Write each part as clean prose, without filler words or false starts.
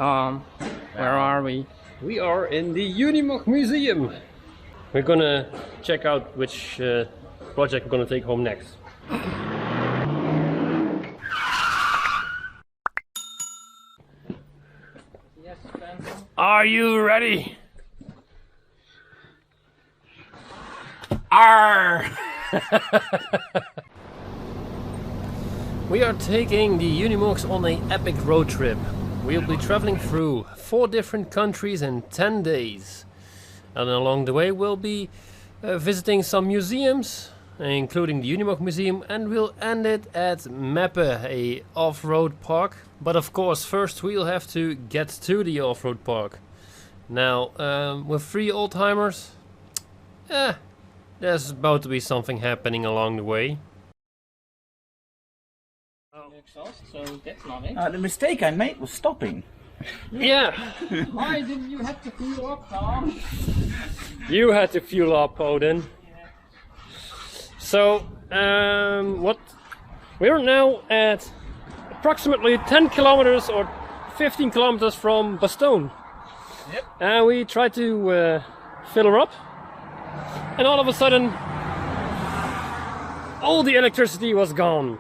Tom. Where are we? We are in the Unimog Museum. We're gonna check out which project we're gonna take home next. Yes, Spencer. Are you ready? Arr! We are taking the Unimogs on an epic road trip. We'll be traveling through 4 different countries in 10 days. And along the way we'll be visiting some museums, including the Unimog Museum, and we'll end it at Meppen, a off-road park. But of course first we'll have to get to the off-road park. Now, with 3 old-timers, there's about to be something happening along the way. Exhaust, so that's not it. The mistake I made was stopping. Yeah! Why didn't you have to fuel up, Tom? You had to fuel up, Odin. So, we're now at approximately 10 kilometers or 15 kilometers from Bastogne. Yep. And we tried to fill her up, and all of a sudden all the electricity was gone.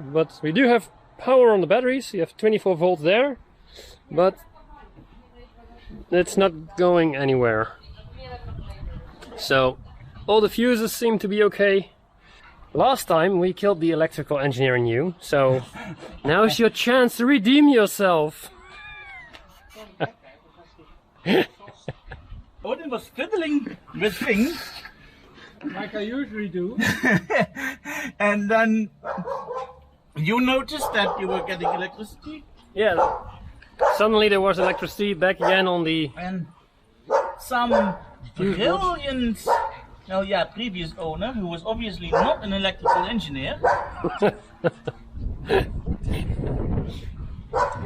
But we do have power on the batteries. You have 24 volts there, but it's not going anywhere. So all the fuses seem to be okay. Last time we killed the electrical engineer in you, so now is your chance to redeem yourself. Odin was fiddling with things. Like I usually do. And then you noticed that you were getting electricity? Yeah, suddenly there was electricity back again on the... And some brilliant, previous owner, who was obviously not an electrical engineer,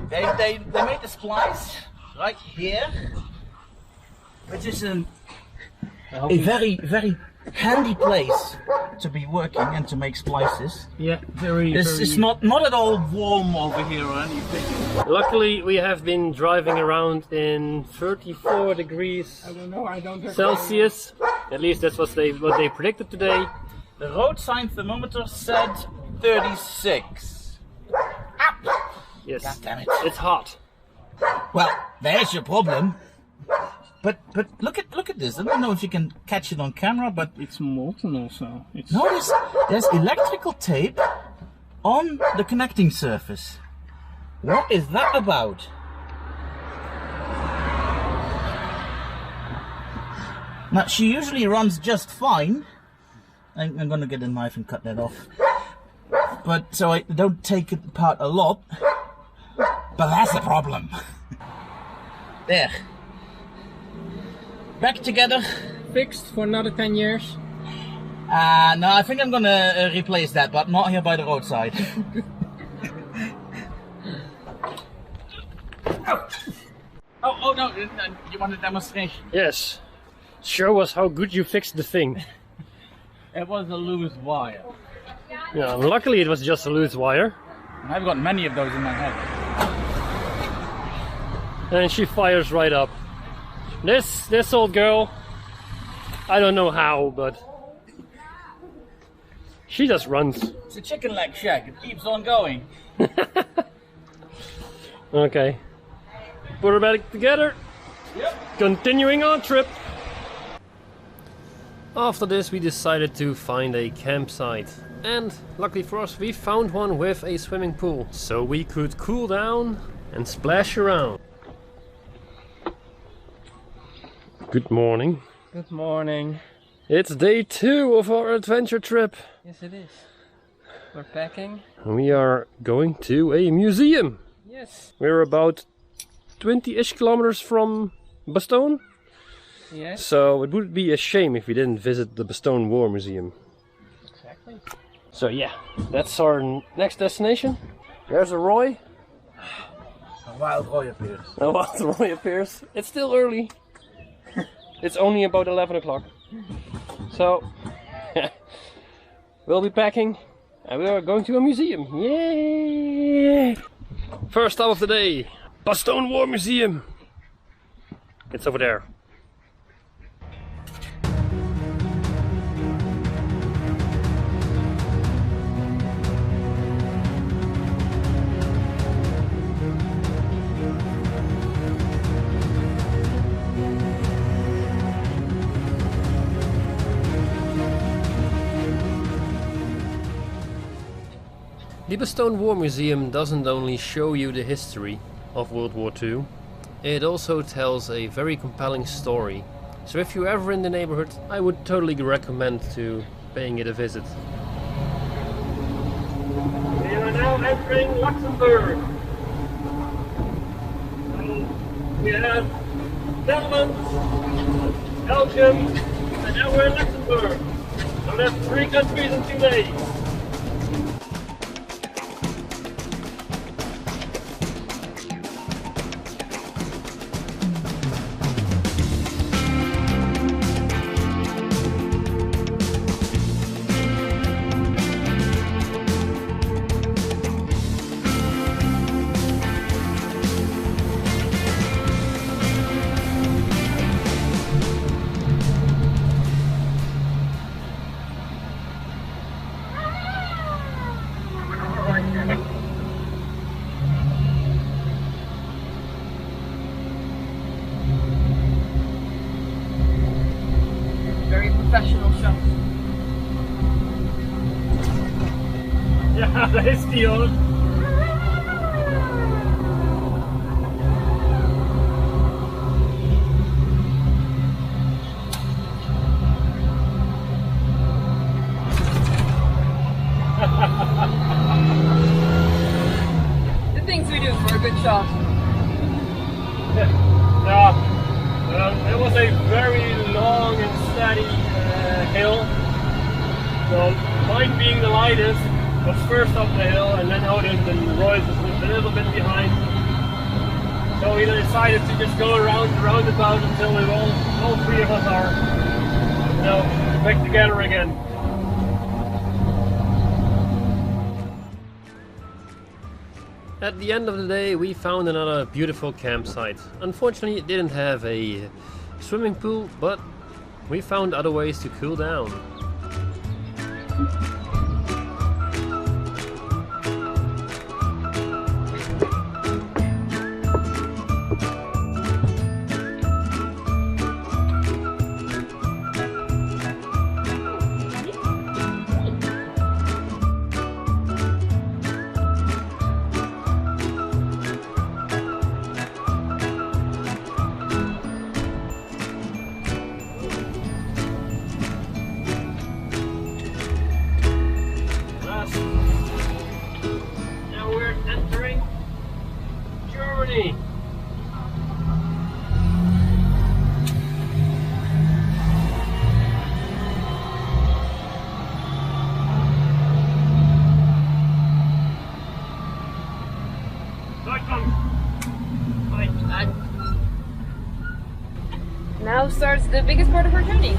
they made a splice right here, which is a very, very handy place to be working and to make splices. Yeah, very. It's not at all warm over here or anything. Luckily we have been driving around in 34 degrees I don't know. I don't have Celsius. At least that's what they predicted today. The road sign thermometer said 36. Yes, God damn it. it's hot. Well, there's your problem. But look at this. I don't know if you can catch it on camera, but It's molten also. It's notice there's electrical tape on the connecting surface. What is that about? Now, she usually runs just fine. I'm gonna get a knife and cut that off. But so I don't take it apart a lot. But that's the problem. There. Back together. fixed for another 10 years. No, I think I'm gonna replace that, but not here by the roadside. Oh no, you want a demonstration? Yes. Show us how good you fixed the thing. It was a loose wire. Yeah, luckily it was just a loose wire. I've got many of those in my head. And she fires right up. This old girl, I don't know how, but she just runs. It's a chicken leg shack, it keeps on going. Okay. Put her back together. Yep. Continuing our trip. After this we decided to find a campsite. And luckily for us we found one with a swimming pool. So we could cool down and splash around. Good morning. Good morning. It's day 2 of our adventure trip. Yes, it is. We're packing. We are going to a museum. Yes. We're about 20-ish kilometers from Bastogne. Yes. So it would be a shame if we didn't visit the Bastogne War Museum. Exactly. So yeah, that's our next destination. There's a Roy. A wild Roy appears. A wild Roy appears. It's still early. It's only about 11 o'clock. So we'll be packing and we are going to a museum. Yay! First stop of the day. Boston War Museum. It's over there. The Boston War Museum doesn't only show you the history of World War II, it also tells a very compelling story. So if you're ever in the neighborhood, I would totally recommend to paying it a visit. We are now entering Luxembourg. We have Netherlands, Belgium, and now we're in Luxembourg. So that's 3 countries in 2 days. Very professional shot. Ja, daar is die hoor. The things we do for a good shot. Yeah, it was a very long and steady hill. So mine being the lightest was first up the hill, and then Odin's and Roy's was a little bit behind. So we decided to just go around the roundabout until we all 3 of us are, back together again. At the end of the day, we found another beautiful campsite. Unfortunately, it didn't have a swimming pool, but we found other ways to cool down. Now we're entering Germany. Now starts the biggest part of our journey.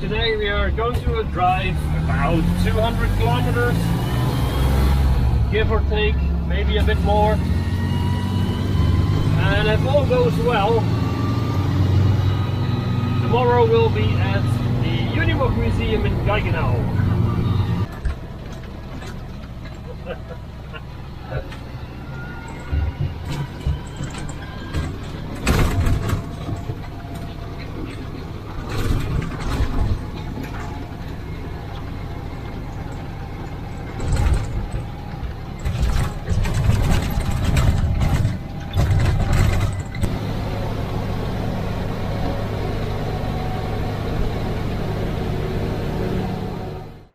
Today we are going to drive about 200 kilometers, give or take, maybe a bit more. And if all goes well, tomorrow we'll be at the Unimog Museum in Gaggenau.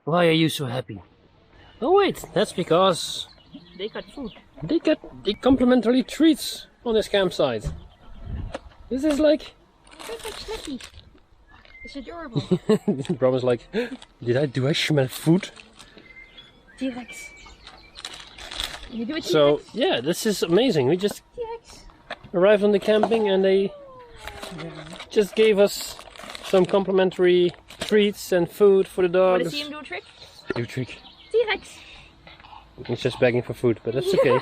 Why are you so happy? Oh wait, that's because They got food. they got the complimentary treats on this campsite. This is like... That's like Snappy. It's adorable. Brom is like, do I smell food? T-Rex. You do it, So T-Rex? yeah, this is amazing. We just T-Rex. arrived on the camping and they just gave us some complimentary treats and food for the Want to dogs. see him do a trick? Do trick. T-Rex. He's just begging for food, but that's okay.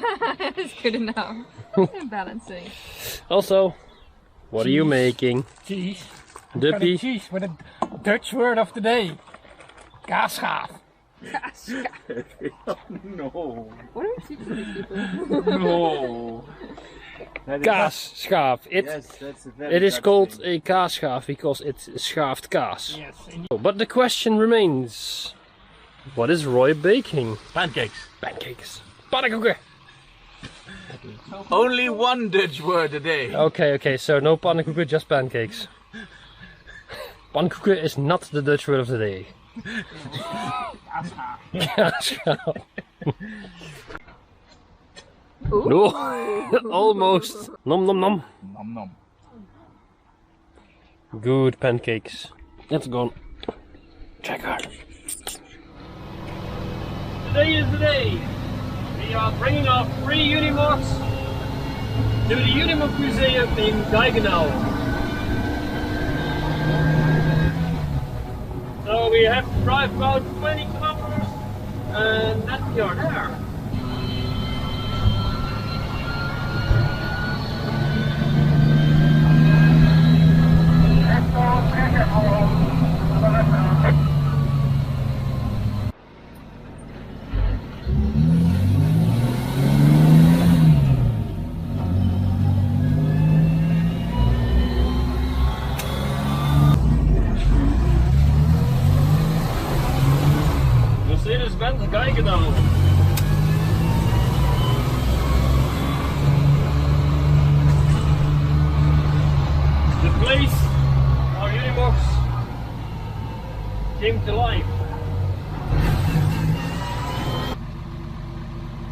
It's good enough. Balancing. Also, what are you making? Cheese. Duppy? Cheese with a Dutch word of the day. Kaasschaaf. No. What are we teaching these people? No. Kaasschaaf. Yes, that's a very It is Dutch called thing. a kaasschaaf because it schaaft kaas. Yes. But the question remains, what is Roy baking? Pancakes. Pancakes. Pannenkoeken. Only one Dutch word a day. Okay, so no pannenkoeken, just pancakes. Pannenkoeken is not the Dutch word of the day. Kaasschaaf. No, almost. Nom nom nom. Nom nom. Good pancakes. It's gone. Check out. Today is the day. We are bringing our 3 Unimogs to the Unimog Museum in Gaggenau. So we have to drive about 20 kilometers and then we are there. Mercedes-Benz Gaggenau. The place our Unimogs came to life.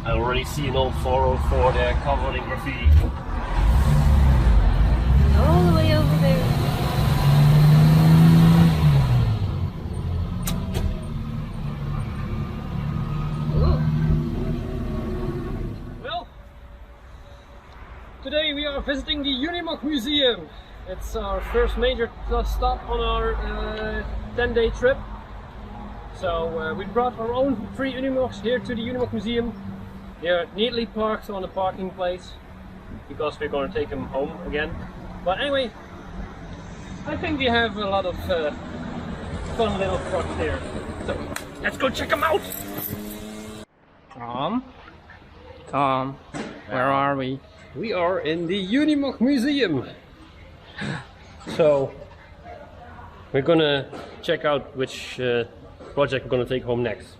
I already see an old 404 there covered in graffiti. All the way over there. Well, today we are visiting the Unimog Museum. It's our first major stop on our 10-day trip. So we brought our own 3 Unimogs here to the Unimog Museum. They're neatly parked on a parking place because we're going to take them home again. But anyway, I think we have a lot of fun little trucks here. So let's go check them out! Tom, where are we? We are in the Unimog Museum. So we're gonna check out which project we're gonna take home next.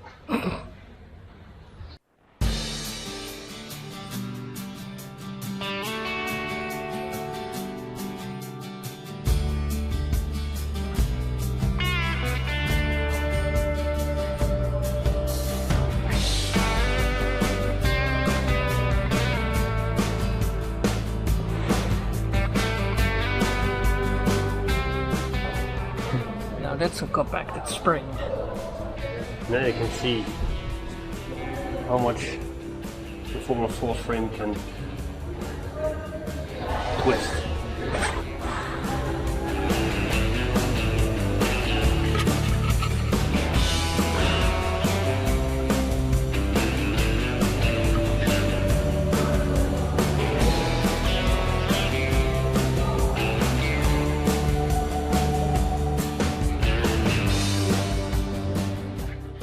Now that's a compacted spring. Now you can see how much the former force frame can twist.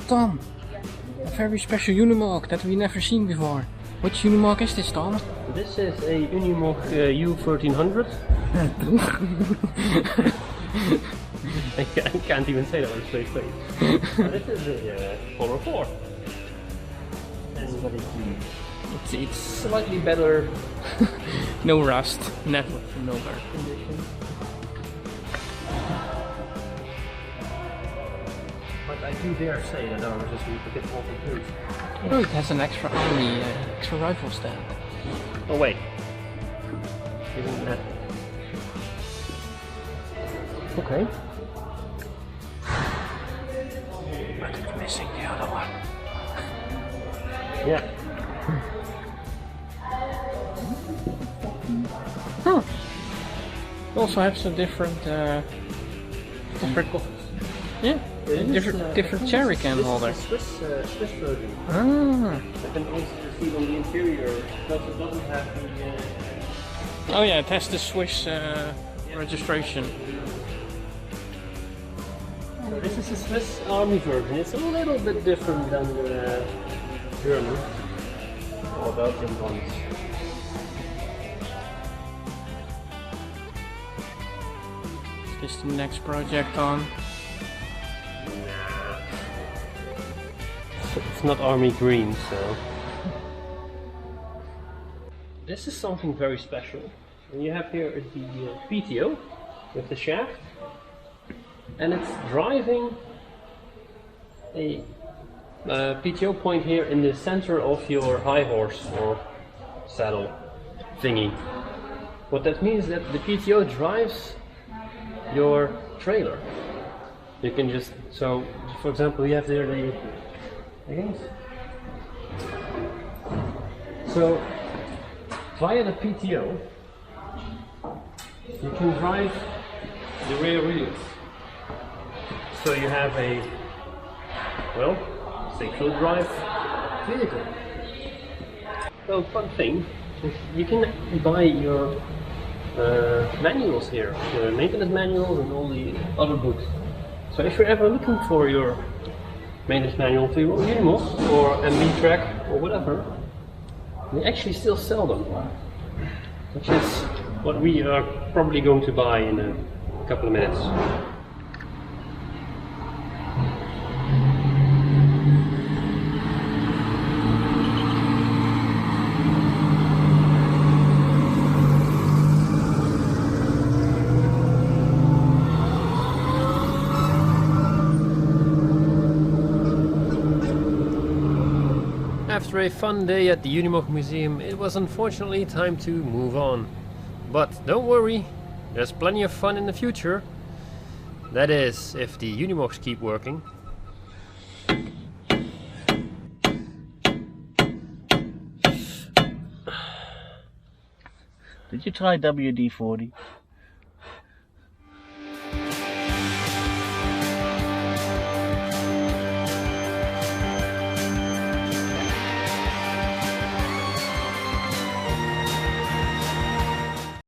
Tom, a very special Unimog that we never seen before. Which Unimog is this, Tom? This is a Unimog U1300. I can't even say that with a straight face. This is a 404. It's slightly better. No rust, never no wear condition. But I do dare say that ours is a bit more confused. Oh, it has an extra army, extra rifle stand. Oh wait. Isn't that... Okay. But it's missing the other one. Yeah. Huh. It also has some different Different coffers. yeah. different cherry can holder. Swiss version. Ah. I can also see on the interior because it doesn't have the. Oh yeah, it has the Swiss registration. So this is a Swiss Army version. It's a little bit different than the German or Belgian ones. Is this the next project on? It's not army green, so. This is something very special. And you have here the PTO with the shaft, and it's driving a PTO point here in the center of your high horse or saddle thingy. What that means is that the PTO drives your trailer. You can just, so for example, you have there the things. So via the PTO, you can drive the rear wheels. So you have a, well, six-wheel drive vehicle. Well, fun thing is you can buy your manuals here, the maintenance manuals and all the other books. So if you're ever looking for your maintenance manual for your Unimogs or MB track or whatever, they actually still sell them, which is what we are probably going to buy in a couple of minutes. After a fun day at the Unimog Museum, it was unfortunately time to move on. But don't worry, there's plenty of fun in the future. That is, if the Unimogs keep working. Did you try WD-40?